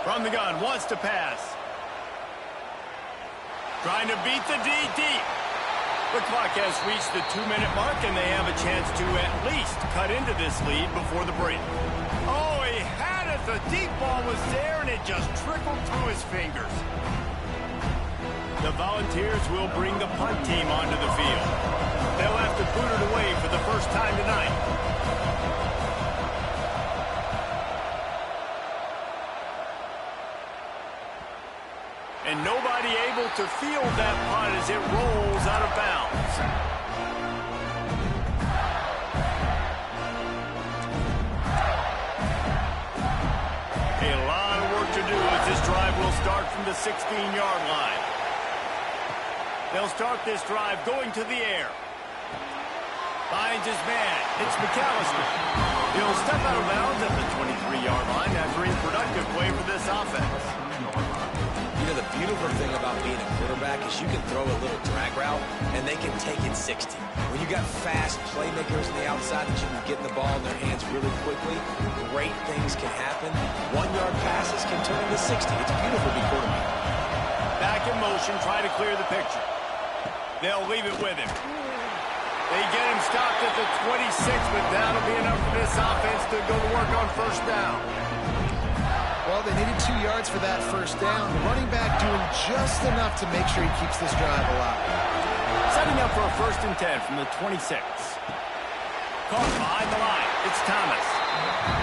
From the gun, wants to pass. Trying to beat the D deep. The clock has reached the 2-minute mark, and they have a chance to at least cut into this lead before the break. Oh, he had it. The deep ball was there, and it just trickled through his fingers. The Volunteers will bring the punt team onto the field. They'll have to boot it away for the first time tonight. And nobody able to field that punt as it rolls out of bounds. A lot of work to do as this drive will start from the 16-yard line. They'll start this drive going to the air. Finds his man. It's McAllister. He'll step out of bounds at the 23-yard line after a productive play for this offense. He know, the beautiful thing about being a quarterback is you can throw a little drag route, and they can take it 60. When you got fast playmakers on the outside that you can get the ball in their hands really quickly, great things can happen. 1-yard passes can turn into 60. It's beautiful to be quarterback. Back in motion, try to clear the picture. They'll leave it with him. They get him stopped at the 26, but that'll be enough for this offense to go to work on first down. Well, they needed 2 yards for that first down. The running back doing just enough to make sure he keeps this drive alive. Setting up for a 1st and 10 from the 26. Caught behind the line. It's Thomas.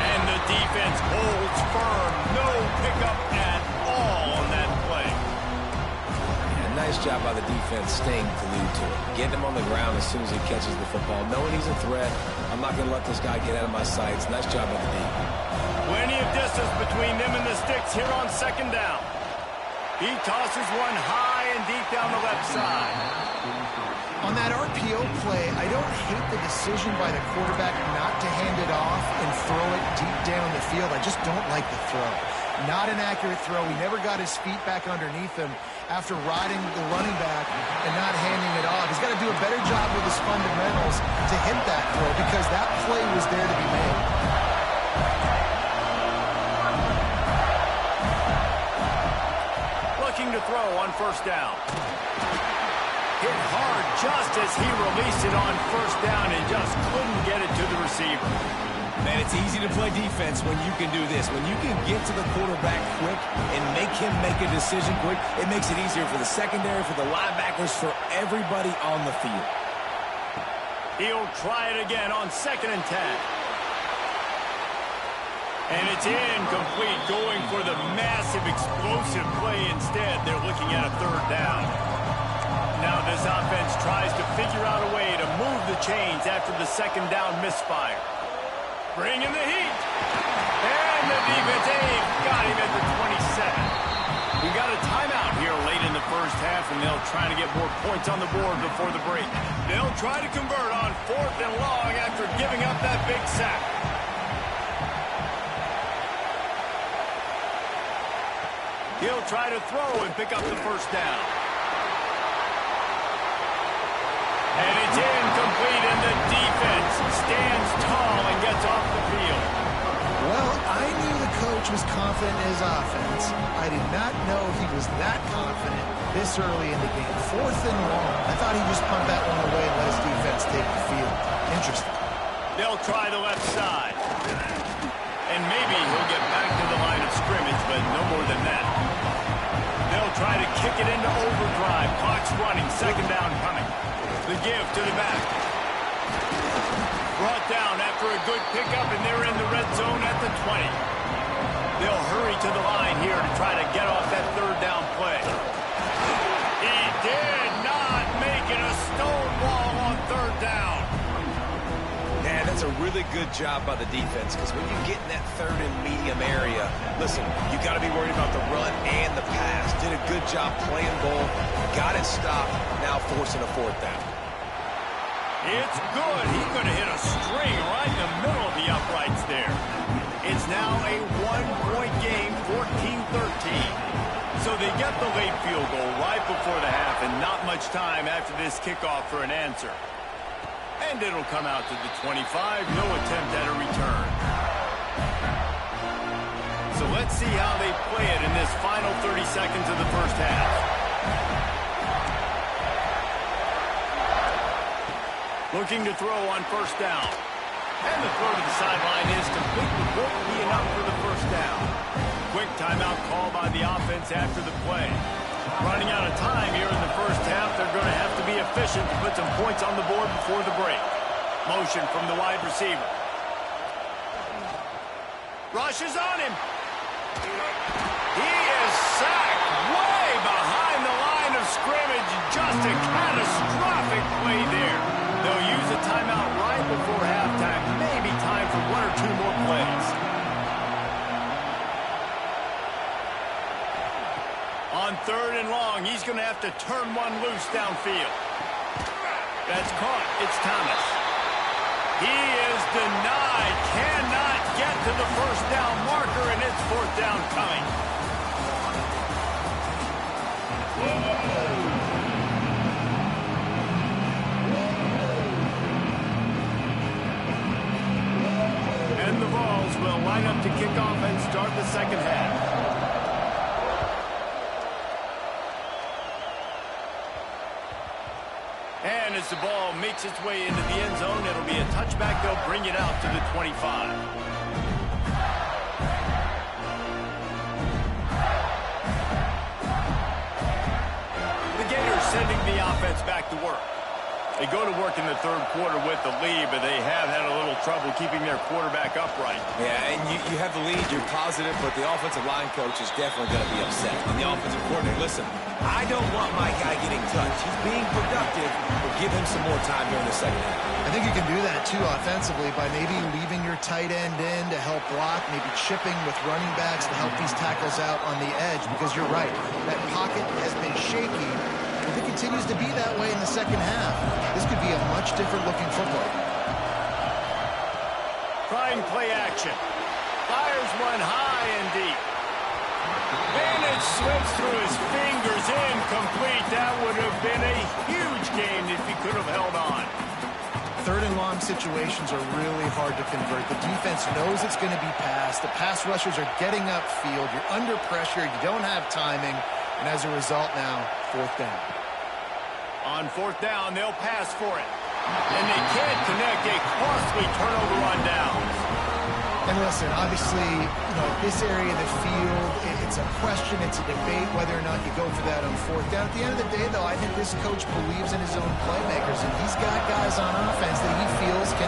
And the defense holds firm. No pickup at all on that play. Yeah, nice job by the defense staying glued to it. Getting him on the ground as soon as he catches the football. Knowing he's a threat. I'm not going to let this guy get out of my sights. Nice job by the D. Plenty of distance between them and the sticks here on 2nd down. He tosses one high and deep down the left side. On that RPO play, I don't hate the decision by the quarterback not to hand it off and throw it deep down the field. I just don't like the throw. Not an accurate throw. He never got his feet back underneath him after riding the running back and not handing it off. He's got to do a better job with his fundamentals to hit that throw because that play was there to be made. Looking to throw on 1st down. Hit hard just as he released it on 1st down and just couldn't get it to the receiver. Man, it's easy to play defense when you can do this. When you can get to the quarterback quick and make him make a decision quick, it makes it easier for the secondary, for the linebackers, for everybody on the field. He'll try it again on 2nd and 10. And it's incomplete, going for the massive explosive play instead. They're looking at a 3rd down. Now this offense tries to figure out a way to move the chains after the 2nd down misfire. Bring in the heat. And the defense got him at the 27. We got a timeout here late in the 1st half, and they'll try to get more points on the board before the break. They'll try to convert on 4th and long after giving up that big sack. He'll try to throw and pick up the 1st down. And it's incomplete, and the defense stands tall and gets off the field. Well, I knew the coach was confident in his offense. I did not know he was that confident this early in the game. 4th and long. I thought he'd just punt that one away and let his defense take the field. Interesting. They'll try the left side. And maybe he'll get back to the line of scrimmage, but no more than that. They'll try to kick it into overdrive. Clock's running. 2nd down coming. The give to the back. Brought down after a good pickup, and they're in the red zone at the 20. They'll hurry to the line here to try to get off that 3rd down play. He did not make it a stone wall on 3rd down. Man, that's a really good job by the defense because when you get in that 3rd and medium area, listen, you got to be worried about the run and the pass. Did a good job playing both, got it stopped, now forcing a 4th down. It's good. He's going to hit a string right in the middle of the uprights there. It's now a 1-point game, 14-13. So they get the late field goal right before the half and not much time after this kickoff for an answer. And it'll come out to the 25. No attempt at a return. So let's see how they play it in this final 30 seconds of the 1st half. Looking to throw on 1st down. And the throw to the sideline is complete, but won't be enough for the 1st down. Quick timeout call by the offense after the play. Running out of time here in the 1st half, they're going to have to be efficient to put some points on the board before the break. Motion from the wide receiver. Rushes on him. He is sacked way behind the line of scrimmage. Just a catastrophic play there. They'll use a timeout right before halftime. Maybe time for 1 or 2 more plays. On 3rd and long, he's going to have to turn one loose downfield. That's caught. It's Thomas. He is denied. Cannot get to the 1st down marker, and it's 4th down coming. And the Vols will line up to kick off and start the second half. And as the ball makes its way into the end zone, it'll be a touchback. They'll bring it out to the 25. The Gators sending the offense back to work. They go to work in the third quarter with the lead, but they have had a little trouble keeping their quarterback upright. Yeah, and you have the lead, you're positive, but the offensive line coach is definitely going to be upset. And the offensive coordinator, listen, I don't want my guy getting touched. He's being productive, but give him some more time during the second half. I think you can do that, too, offensively, by maybe leaving your tight end in to help block, maybe chipping with running backs to help these tackles out on the edge, because you're right, that pocket has been shaky. If it continues to be that way in the second half, this could be a much different looking football. Trying play action. Fires one high and deep. And it slips through his fingers, incomplete. That would have been a huge gain if he could have held on. Third and long situations are really hard to convert. The defense knows it's going to be passed. The pass rushers are getting upfield. You're under pressure. You don't have timing. And as a result now, fourth down. On fourth down, they'll pass for it. And they can't connect. A costly turnover on downs. And listen, obviously, at this area of the field, it's a question, it's a debate whether or not you go for that on fourth down. At the end of the day, though, I think this coach believes in his own playmakers, and he's got guys on offense that he feels can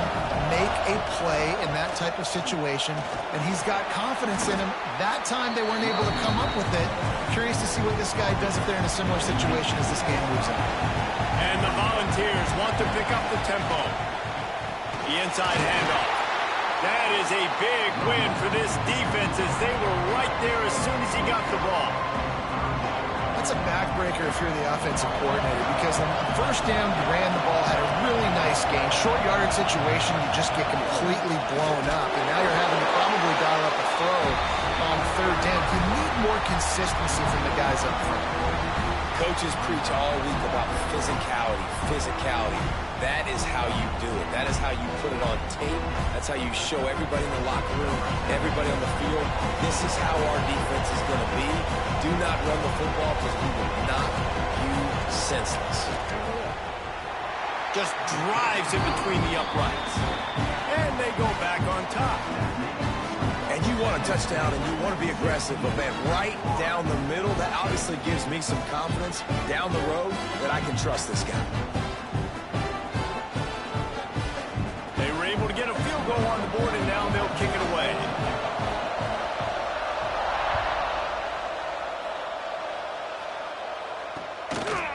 make a play in that type of situation, and he's got confidence in him. That time they weren't able to come up with it. Curious to see what this guy does if they're in a similar situation as this game moves on. And the Volunteers want to pick up the tempo. The inside handoff. That is a big win for this defense as they were right there as soon as he got the ball. That's a backbreaker if you're the offensive coordinator, because on the first down, you ran the ball, had a really nice gain. Short yardage situation, you just get completely blown up. And now you're having to probably dial up a throw on third down. You need more consistency from the guys up front. Coaches preach all week about physicality. That is how you do it. That is how you put it on tape. That's how you show everybody in the locker room, everybody on the field. This is how our defense is going to be. Do not run the football because we will knock you senseless. Just drives in between the uprights. And they go back on top. And you want a touchdown and you want to be aggressive, but man, right down the middle, that obviously gives me some confidence down the road that I can trust this guy. They were able to get a field goal on the board, and now they'll kick it away.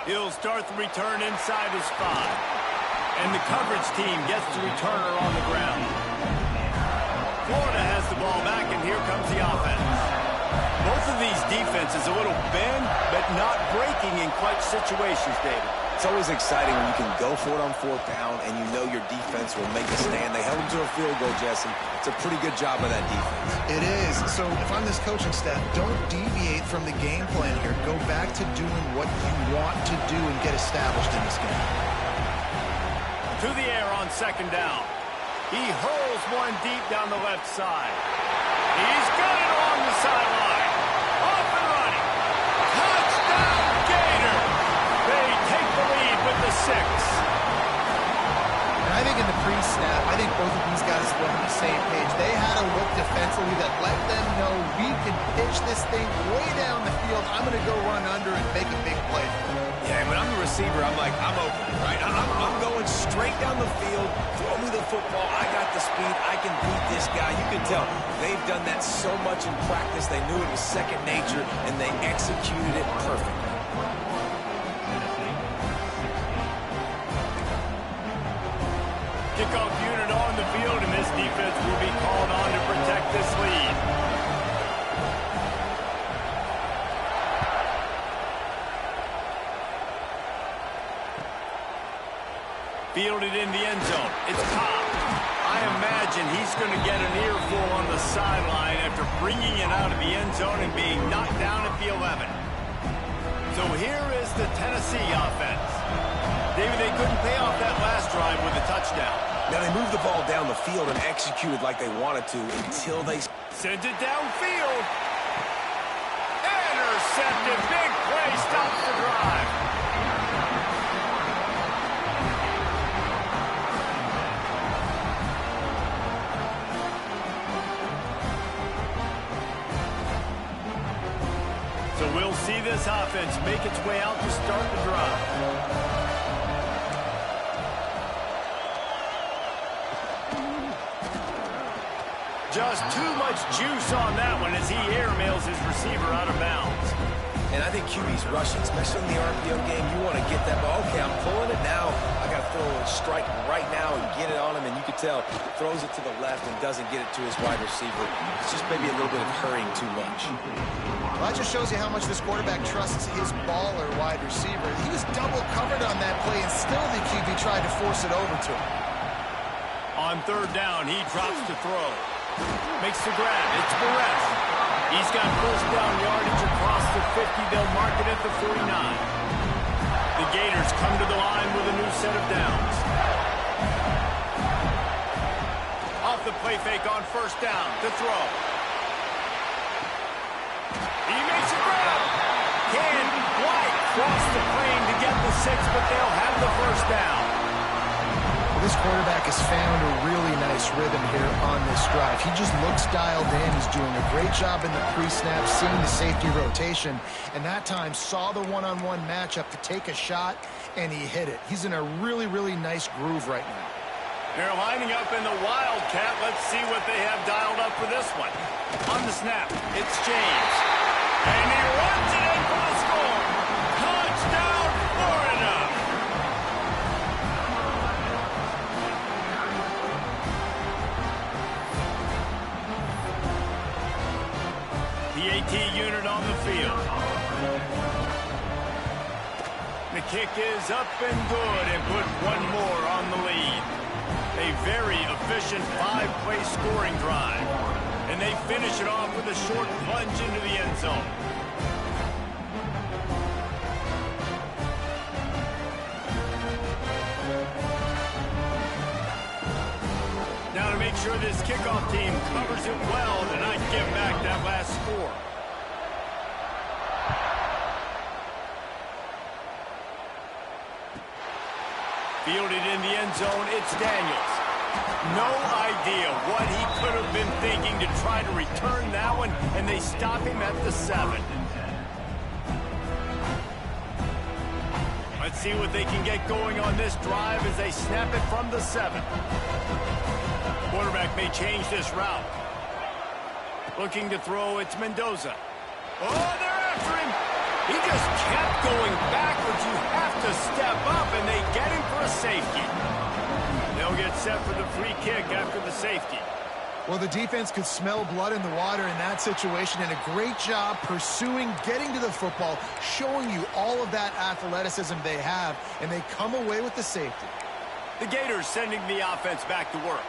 He'll start the return inside his 5. And the coverage team gets the returner on the ground. Florida has the ball back, and here comes the offense. Both of these defenses a little bend, but not breaking in clutch situations, David. It's always exciting when you can go for it on fourth down and you know your defense will make a stand. They held them to a field goal, Jesse. It's a pretty good job by that defense. It is. So if I'm this coaching staff, don't deviate from the game plan here. Go back to doing what you want to do and get established in this game. To the air on second down. He hurls one deep down the left side. He's got it along the sideline. Off and running. Touchdown, Gator. They take the lead with the 6. And I think in the pre-snap, I think both of these guys were on the same page. They had a look defensively that let them know we can pitch this thing way down the field. I'm going to go run under and make a big play. Yeah, when I'm the receiver, I'm like, I'm open, right? I'm going straight down the field. Throw me the football. I got the speed. I can beat this guy. You can tell they've done that so much in practice. They knew it was second nature, and they executed it perfectly. Kickoff unit on the field, and this defense will be called on to protect this lead. Fielded in the end zone. It's Cobb. I imagine he's going to get an earful on the sideline after bringing it out of the end zone and being knocked down at the 11. So here is the Tennessee offense. David, they couldn't pay off that last drive with a touchdown. Now they moved the ball down the field and executed like they wanted to until they sent it downfield. Intercepted. Big play. Stops the drive. So we'll see this offense make its way out to start the drive. Just too much juice on that one as he airmails his receiver out of bounds. And I think QB's rushing, especially in the RPO game. You want to get that ball. Okay, I'm pulling it now. I got to throw a strike right now and get it on him. And you can tell, throws it to the left and doesn't get it to his wide receiver. It's just maybe a little bit of hurrying too much. Well, that just shows you how much this quarterback trusts his baller wide receiver. He was double covered on that play, and still the QB tried to force it over to him. On third down, he drops to throw. Makes the grab. It's Barrett. He's got first down yardage across the 50. They'll mark it at the 49. The Gators come to the line with a new set of downs. Off the play fake on first down to throw. He makes a grab. Can White cross the plane to get the 6, but they'll have the first down. This quarterback has found a really nice rhythm here on this drive. He just looks dialed in. He's doing a great job in the pre-snap, seeing the safety rotation, and that time saw the one-on-one matchup to take a shot, and he hit it. He's in a really, really nice groove right now. They're lining up in the Wildcat. Let's see what they have dialed up for this one. On the snap, it's James. And he runs it in for the score. Touchdown, Florida! The AT unit on the field. The kick is up and good and put one more on the lead. A very efficient 5-play scoring drive. And they finish it off with a short plunge into the end zone. Now to make sure this kickoff team covers it well to not give back that last score. Fielded in the end zone, it's Daniels. No idea what he could have been thinking to try to return that one, and they stop him at the 7. Let's see what they can get going on this drive as they snap it from the 7. Quarterback may change this route. Looking to throw, it's Mendoza. Oh, they're after him. He just kept going backwards. You have to step up, and they get him for a safety. They'll get set for the free kick after the safety. Well, the defense could smell blood in the water in that situation, and a great job pursuing, getting to the football, showing you all of that athleticism they have, and they come away with the safety. The Gators sending the offense back to work.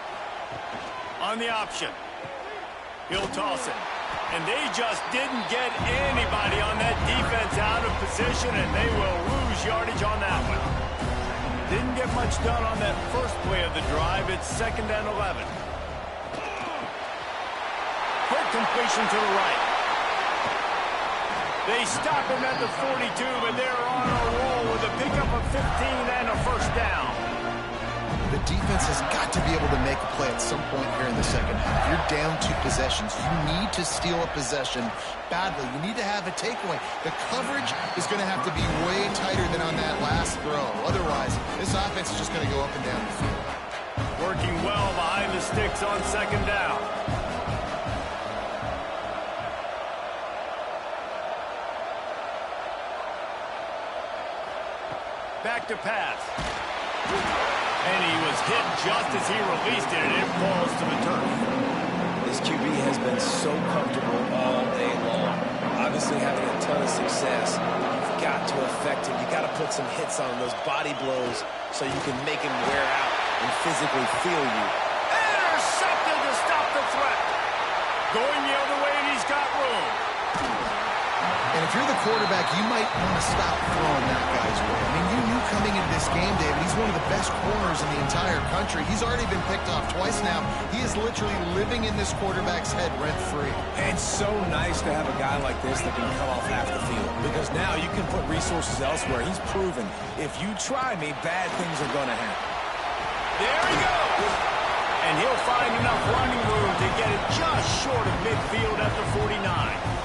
On the option, he'll toss it. And they just didn't get anybody on that defense out of position, and they will lose yardage on that one. Didn't get much done on that first play of the drive. It's 2nd and 11. Quick completion to the right. They stop him at the 42, but they're on a roll with a pickup of 15 and a first down. The defense has got to be able to make a play at some point here in the second half. You're down 2 possessions. You need to steal a possession badly. You need to have a takeaway. The coverage is going to have to be way tighter than on that last throw. Otherwise, this offense is just going to go up and down the field. Working well behind the sticks on 2nd down. Back to pass. And he was hit just as he released it, and it falls to the turf. This QB has been so comfortable all day long. Obviously having a ton of success. You've got to affect him. You've got to put some hits on him, those body blows, so you can make him wear out and physically feel you. Intercepted to stop the threat. Going the other way, and he's got room. And if you're the quarterback, you might want to stop throwing that guy's way. I mean, you knew coming into this game, David, he's one of the best corners in the entire country. He's already been picked off twice now. He is literally living in this quarterback's head rent-free. And so nice to have a guy like this that can cut off half the field, because now you can put resources elsewhere. He's proven if you try me, bad things are going to happen. There he goes. And he'll find enough running room to get it just short of midfield at the 49.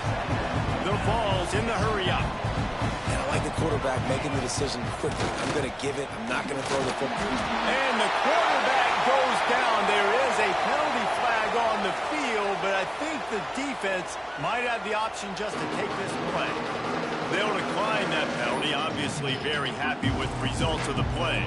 The ball's in the hurry-up. And I like the quarterback making the decision quickly. I'm going to give it. I'm not going to throw the football. And the quarterback goes down. There is a penalty flag on the field, but I think the defense might have the option just to take this play. They'll decline that penalty. Obviously very happy with the results of the play.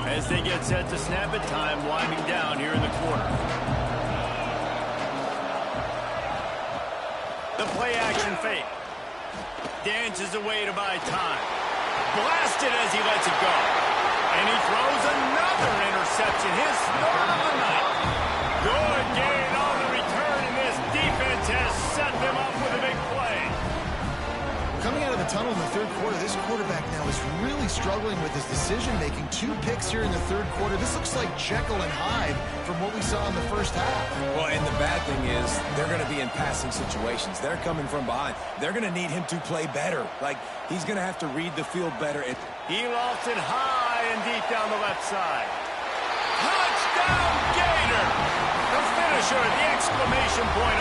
As they get set to snap it, time winding down here in the quarter. The play action fake. Dances away to buy time. Blasted as he lets it go. And he throws another interception. His third of the night. Good gain on the return, and this defense has set them up with a big play. Coming out of the tunnel in the third quarter, this quarterback now is really struggling with his decision-making. 2 picks here in the third quarter. This looks like Jekyll and Hyde from what we saw in the first half. Well, and the bad thing is they're going to be in passing situations. They're coming from behind. They're going to need him to play better. Like, he's going to have to read the field better. He lofts it high and deep down the left side. Touchdown, Gator! The finisher, the exclamation point